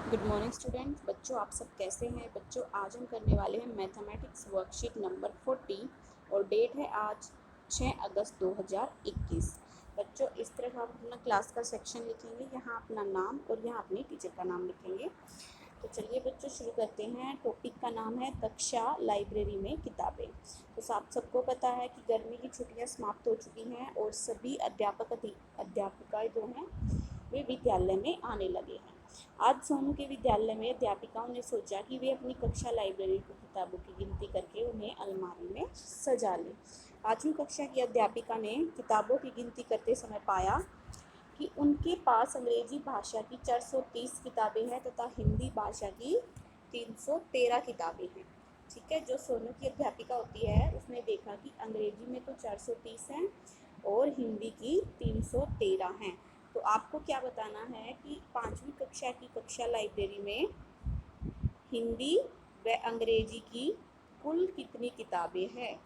Good morning students. बच्चों आप सब कैसे हैं? बच्चों आज हम करने वाले हैं मैथमेटिक्स वर्कशीट नंबर 40 और डेट है आज 6 अगस्त 2021। बच्चों इस तरह आप अपना क्लास का सेक्शन लिखेंगे, यहाँ अपना नाम और यहाँ अपनी टीचर का नाम लिखेंगे। तो चलिए बच्चों शुरू करते हैं। टॉपिक का नाम है कक्षा लाइब्रेरी में किताबें। तो आप सबको पता है कि गर्मी की छुट्टियां समाप्त हो चुकी हैं और सभी अध्यापकाएं जो हैं वे विद्यालय में आने लगे हैं। आज सोनू के विद्यालय में अध्यापिकाओं ने सोचा कि वे अपनी कक्षा लाइब्रेरी को किताबों की गिनती करके उन्हें अलमारी में सजा लें। 5वीं कक्षा की अध्यापिका ने किताबों की गिनती करते समय पाया कि उनके पास अंग्रेजी भाषा की 430 किताबें हैं तथा हिंदी भाषा की 313 किताबें हैं। ठीक है, जो सोनू की अध्यापिका होती है उसने देखा कि अंग्रेजी में तो 430 हैं और हिंदी की 313 हैं। तो आपको क्या बताना है कि 5वीं कक्षा की कक्षा लाइब्रेरी में हिंदी व अंग्रेजी की कुल कितनी किताबें हैं?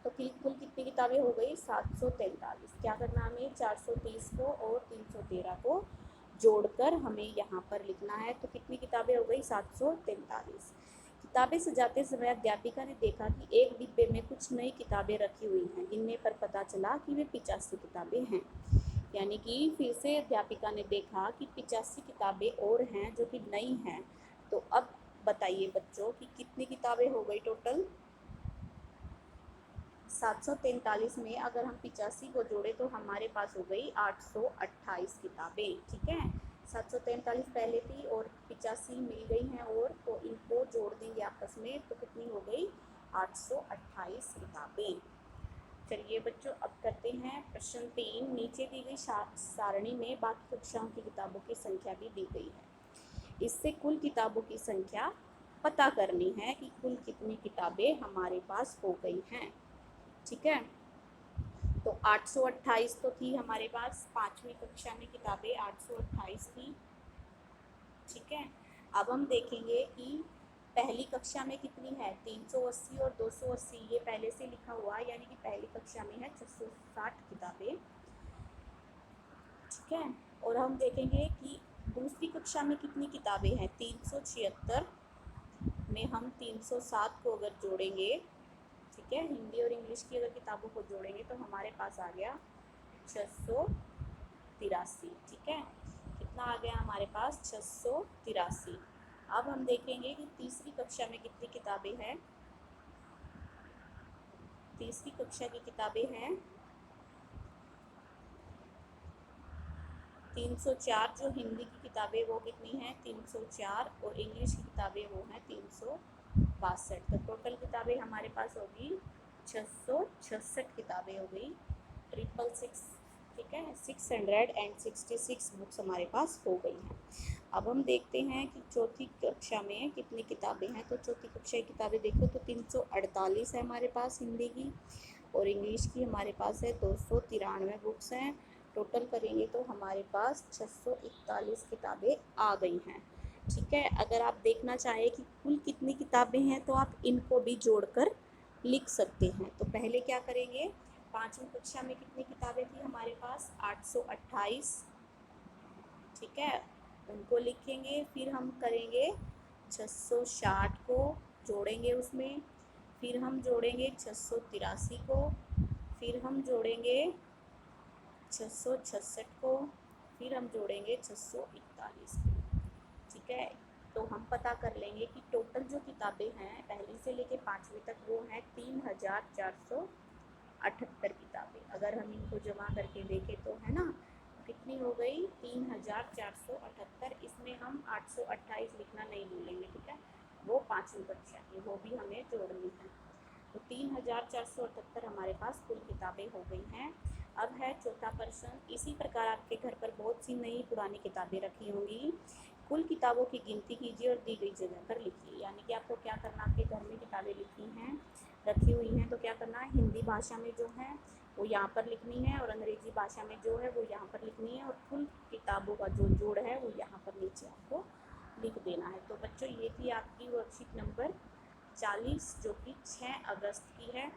तो कुल कितनी किताबें हो गई? 743। क्या करना हमें? 430 को और 313 को जोड़कर हमें यहाँ पर लिखना है। तो कितनी किताबें हो गई? 743। किताबें सजाते समय अध्यापिका ने देखा कि एक डिब्बे में कुछ नई किताबें रखी हुई हैं। गिनने पर पता चला कि वे 85 किताबें हैं। यानी कि फिर से अध्यापिका ने देखा कि 85 किताबें और हैं जो कि नई हैं। तो अब बताइए बच्चों कि कितनी किताबें हो गई टोटल? 743 में अगर हम 85 को जोड़े तो हमारे पास हो गई 828 किताबें। ठीक है, 743 पहले थी और 85 मिल गई हैं और तो इनको जोड़ देंगे आपस में तो कितनी हो गई? 828 किताबें। चलिए बच्चों अब करते हैं प्रश्न 3। नीचे दी गई सारणी में बाकी कक्षाओं की किताबों की संख्या भी दी गई है। इससे कुल किताबों की संख्या पता करनी है कि कुल कितनी किताबें हमारे पास हो गई हैं। ठीक है, तो 828 तो थी हमारे पास, 5वीं कक्षा में किताबें 828 थी। ठीक है, अब हम देखेंगे कि पहली कक्षा में कितनी है? 380 और 280, ये पहले से लिखा हुआ है, यानी कि पहली कक्षा में है 660 किताबें। ठीक है, और हम देखेंगे कि दूसरी कक्षा में कितनी किताबें हैं? 376 में हम 307 को अगर जोड़ेंगे, ठीक है, हिंदी और इंग्लिश की अगर किताबों को जोड़ेंगे तो हमारे पास आ गया 683। ठीक है, कितना आ गया हमारे पास? 683। अब हम देखेंगे कि तीसरी कक्षा में कितनी किताबें हैं। तीसरी कक्षा की किताबें हैं 304। जो हिंदी की किताबें वो कितनी हैं? 304 और इंग्लिश की किताबें वो हैं 362। तो टोटल किताबें हमारे पास होगी 666 किताबें हो गई, 666। ठीक है, 666 बुक्स हमारे पास हो गई हैं। अब हम देखते हैं कि चौथी कक्षा में कितनी किताबें हैं। तो चौथी कक्षा की किताबें देखो तो 348 है हमारे पास हिंदी की, और इंग्लिश की हमारे पास है 293 बुक्स हैं। टोटल करेंगे तो हमारे पास 641 किताबें आ गई हैं। ठीक है, अगर आप देखना चाहें कि कुल कितनी किताबें हैं तो आप इनको भी जोड़कर लिख सकते हैं। तो पहले क्या करेंगे? 5वीं कक्षा में कितनी किताबें थी हमारे पास? 828। ठीक है, उनको लिखेंगे। फिर हम करेंगे 660 को जोड़ेंगे उसमें, फिर हम जोड़ेंगे 683 को, फिर हम जोड़ेंगे 666 को, फिर हम जोड़ेंगे 641 को। ठीक है, तो हम पता कर लेंगे कि टोटल जो किताबें हैं पहली से लेके 5वीं तक वो हैं 3478 किताबें। अगर हम इनको जमा करके देखें तो है ना, कितनी हो गई? 3478। इसमें हम 828 लिखना नहीं भूलेंगे। ठीक है, वो 5वीं कक्षा की, वो भी हमें जोड़नी है। तो 3478 हमारे पास कुल किताबें हो गई हैं। अब है चौथा प्रश्न। इसी प्रकार आपके घर पर बहुत सी नई पुरानी किताबें रखी होंगी। कुल किताबों की गिनती कीजिए और दी गई जगह पर लिखिए। यानी कि आपको क्या करना, आपके घर में किताबें रखी हुई हैं तो क्या करना है? हिंदी भाषा में जो है वो यहाँ पर लिखनी है और अंग्रेजी भाषा में जो है वो यहाँ पर लिखनी है, और कुल किताबों का जो जोड़ है वो यहाँ पर नीचे आपको लिख देना है। तो बच्चों ये थी आपकी वर्कशीट नंबर 40 जो कि 6 अगस्त की है।